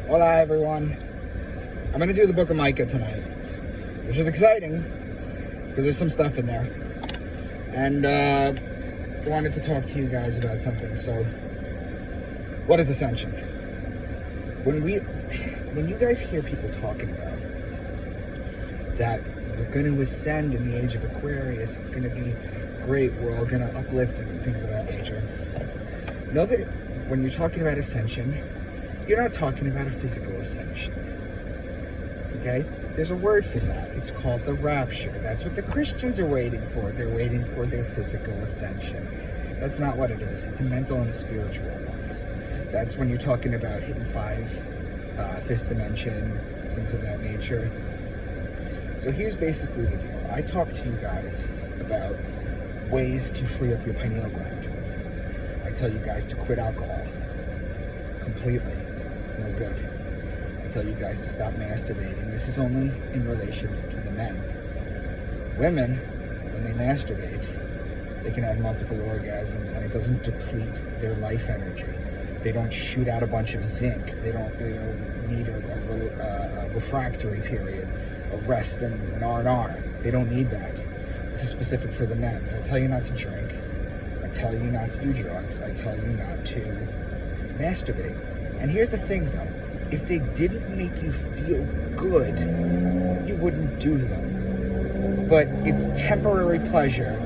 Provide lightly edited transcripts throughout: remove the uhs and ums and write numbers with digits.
Hola everyone. I'm going to do the Book of Micah tonight, which is exciting because there's some stuff in there. And I wanted to talk to you guys about something. So, what is Ascension? When you guys hear people talking about that we're going to ascend in the age of Aquarius, it's going to be great, we're all going to uplift and things of that nature. Know that when you're talking about ascension, you're not talking about a physical ascension. Okay? There's a word for that. It's called the Rapture. That's what the Christians are waiting for. They're waiting for their physical ascension. That's not what it is. It's a mental and a spiritual one. That's when you're talking about hitting fifth dimension, things of that nature. So here's basically the deal. I talk to you guys about ways to free up your pineal gland. I tell you guys to quit alcohol completely. It's no good. I tell you guys to stop masturbating. This is only in relation to the men. Women, when they masturbate, they can have multiple orgasms and it doesn't deplete their life energy. They don't shoot out a bunch of zinc. They don't need a refractory period, a rest and an R&R. They don't need that. This is specific for the men. So I tell you not to drink. I tell you not to do drugs. I tell you not to masturbate. And here's the thing though. If they didn't make you feel good, you wouldn't do them. But it's temporary pleasure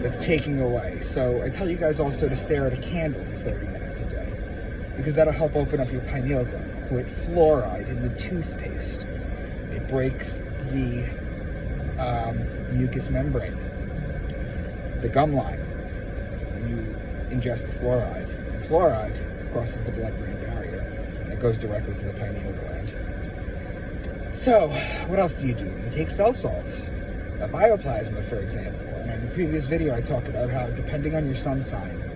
that's taking away. So I tell you guys also to stare at a candle for 30 minutes a day, because that'll help open up your pineal gland. Quit fluoride in the toothpaste. It breaks the mucous membrane, the gum line, when you ingest the fluoride. And fluoride crosses the blood-brain barrier, and it goes directly to the pineal gland. So, what else do? You take cell salts, a bioplasma, for example. And in the previous video, I talk about how, depending on your sun sign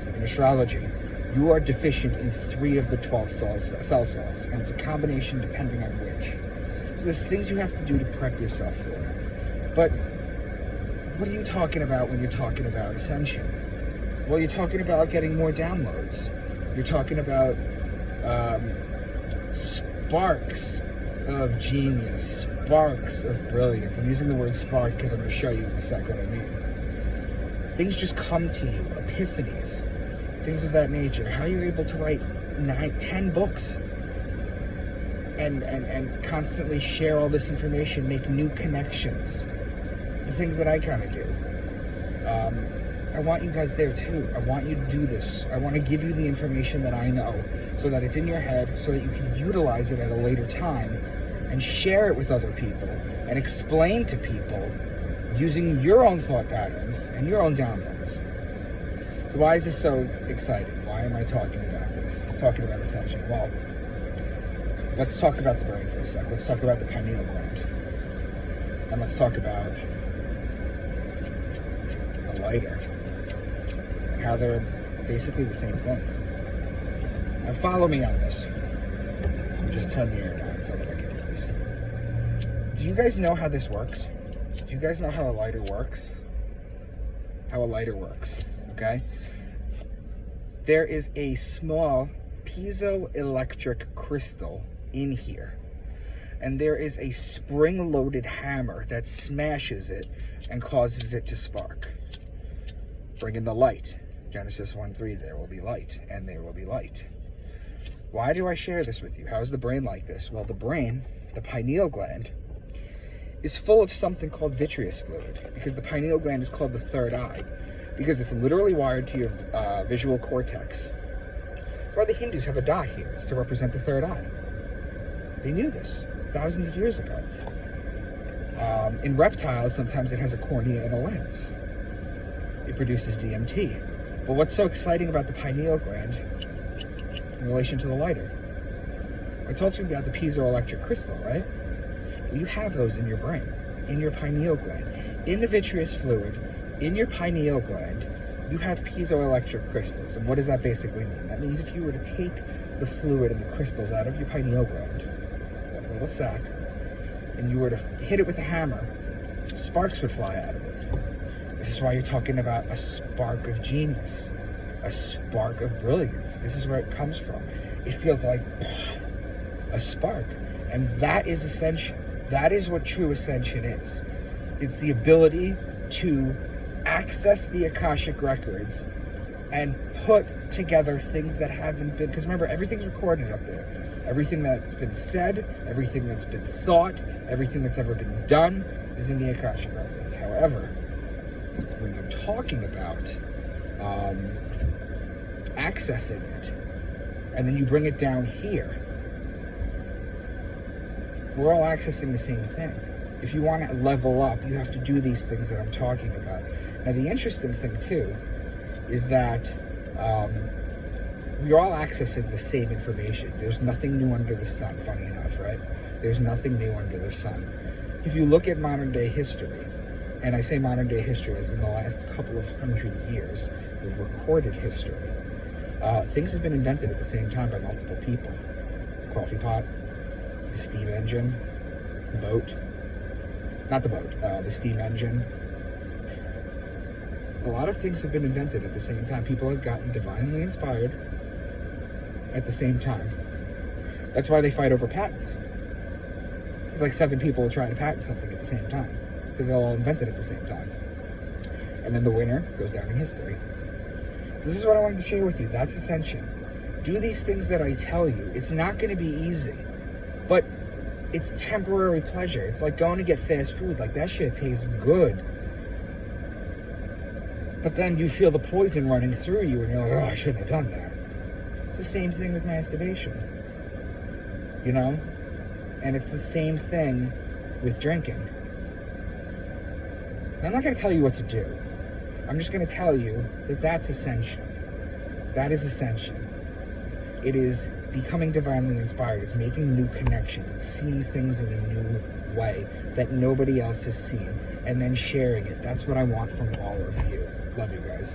in astrology, you are deficient in 3 of the 12 cell salts, and it's a combination depending on which. So there's things you have to do to prep yourself for it. But what are you talking about when you're talking about ascension? Well, you're talking about getting more downloads. You're talking about sparks of genius, sparks of brilliance. I'm using the word spark because I'm going to show you in a second what I mean. Things just come to you, epiphanies, things of that nature. How you're able to write 10 books and constantly share all this information, make new connections. The things that I kind of do. I want you guys there too. I want you to do this. I want to give you the information that I know so that it's in your head, so that you can utilize it at a later time and share it with other people and explain to people using your own thought patterns and your own downloads. So why is this so exciting? Why am I talking about this? I'm talking about ascension. Well, let's talk about the brain for a sec. Let's talk about the pineal gland. And let's talk about a lighter. How they're basically the same thing. Now follow me on this. Let me just turn the air down so that I can do this. Do you guys know how this works? Do you guys know how a lighter works? How a lighter works, okay? There is a small piezoelectric crystal in here. And there is a spring-loaded hammer that smashes it and causes it to spark. Bring in the light. Genesis 1:3, there will be light, and there will be light. Why do I share this with you? How is the brain like this? Well, the brain, the pineal gland, is full of something called vitreous fluid, because the pineal gland is called the third eye, because it's literally wired to your visual cortex. That's why the Hindus have a dot here. It's to represent the third eye. They knew this thousands of years ago. In reptiles, sometimes it has a cornea and a lens. It produces DMT. But what's so exciting about the pineal gland in relation to the lighter? I told you about the piezoelectric crystal, right? Well, you have those in your brain, in your pineal gland. In the vitreous fluid, in your pineal gland, you have piezoelectric crystals. And what does that basically mean? That means if you were to take the fluid and the crystals out of your pineal gland, that little sac, and you were to hit it with a hammer, sparks would fly out of it. This is why you're talking about a spark of genius, a spark of brilliance. This is where it comes from. It feels like a spark. And that is ascension. That is what true ascension is. It's the ability to access the Akashic records and put together things that haven't been, because remember, everything's recorded up there. Everything that's been said, everything that's been thought, everything that's ever been done is in the Akashic records. However, when you're talking about accessing it, and then you bring it down here, we're all accessing the same thing. If you want to level up, you have to do these things that I'm talking about. Now, the interesting thing, too, is that we're all accessing the same information. There's nothing new under the sun, funny enough, right? There's nothing new under the sun. If you look at modern-day history, and I say modern-day history as in the last couple of 100 years of recorded history, things have been invented at the same time by multiple people. Coffee pot, the steam engine, the boat. Not the boat, the steam engine. A lot of things have been invented at the same time. People have gotten divinely inspired at the same time. That's why they fight over patents. It's like 7 people will try to patent something at the same time because they'll all invent it at the same time. And then the winner goes down in history. So this is what I wanted to share with you. That's Ascension. Do these things that I tell you. It's not going to be easy, but it's temporary pleasure. It's like going to get fast food. Like, that shit tastes good. But then you feel the poison running through you and you're like, oh, I shouldn't have done that. It's the same thing with masturbation. You know? And it's the same thing with drinking. Now, I'm not going to tell you what to do. I'm just going to tell you that that's Ascension. That is Ascension. It is becoming divinely inspired. It's making new connections. It's seeing things in a new way that nobody else has seen, and then sharing it. That's what I want from all of you. Love you guys.